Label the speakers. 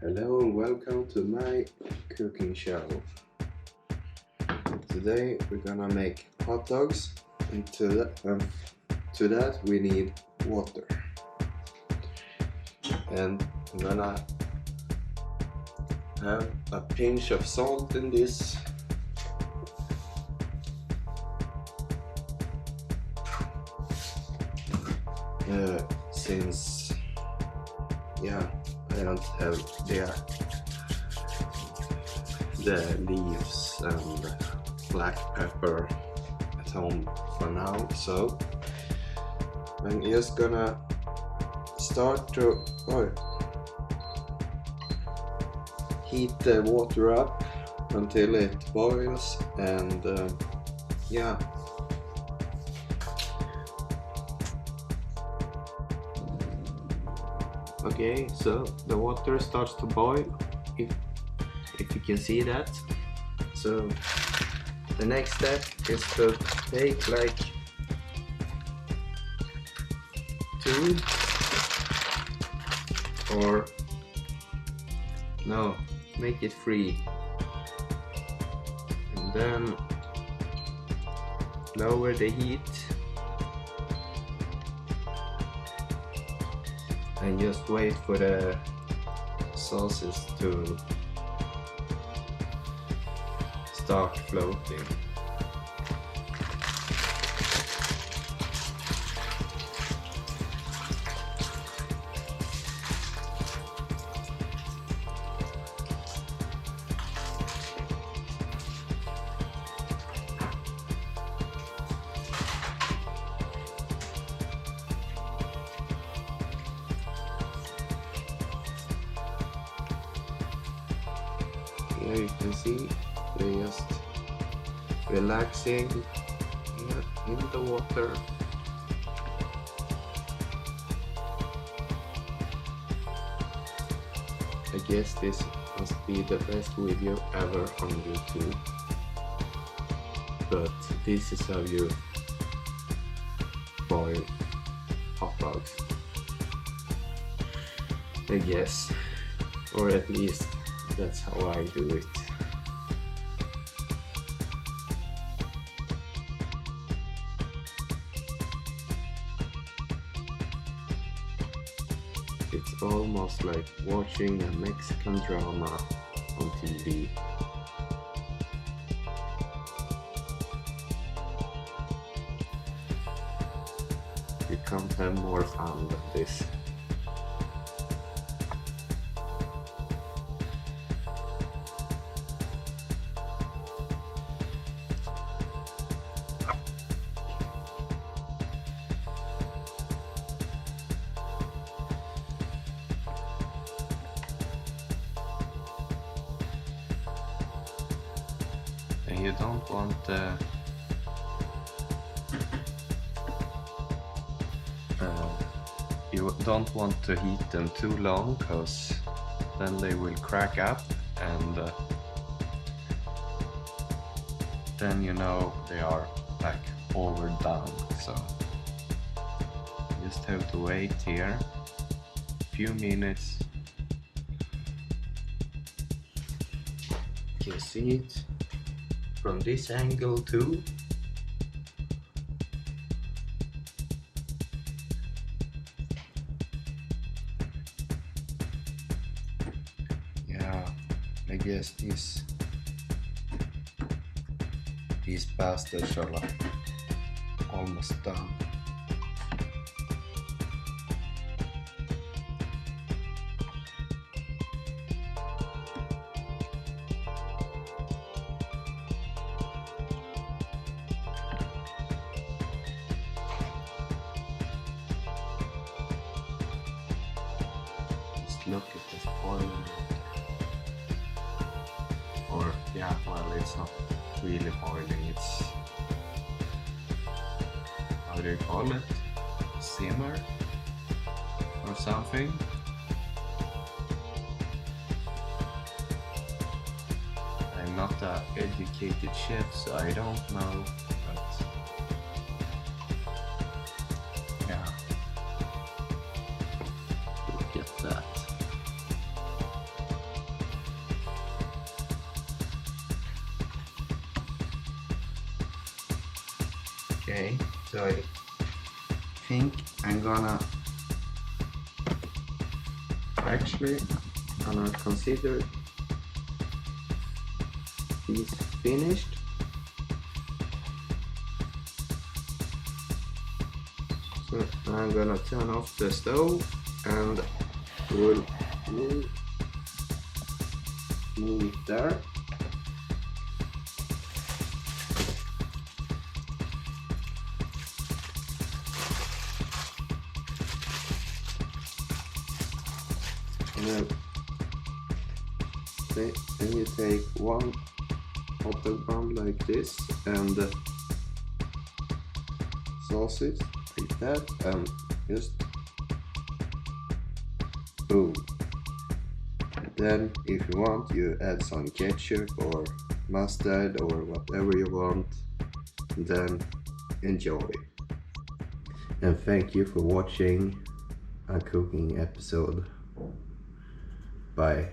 Speaker 1: Hello and welcome to my cooking show. Today we're gonna make hot dogs, and to that we need water. And I'm gonna have a pinch of salt in this. Since I don't have the leaves and black pepper at home for now, so I'm just gonna start to heat the water up until it boils, and okay, so the water starts to boil, if you can see that. So the next step is to take like 2 or no, make it 3, and then lower the heat and just wait for the sauces to start floating. Here you can see they're just relaxing in the water. I guess this must be the best video ever on YouTube, but this is how you boil hot dogs, I guess, or at least that's how I do it. It's almost like watching a Mexican drama on TV. You can't have more fun than this. And you don't want to heat them too long, because then they will crack up, and then you know they are like overdone. So you just have to wait here a few minutes. You can see it from this angle too. Yeah, I guess these bastards are like almost done. Look at this boiling water. Or well, it's not really boiling, it's, how do you call it? Simmer or something. I'm not an educated chef, so I don't know, but yeah. Look at that. Okay, so I think I'm gonna consider these finished. So I'm gonna turn off the stove and we'll move it there. And then you take one hot dog bun like this and sauce it like that, and just boom. And then if you want, you add some ketchup or mustard or whatever you want, and then enjoy. And thank you for watching a cooking episode. Bye.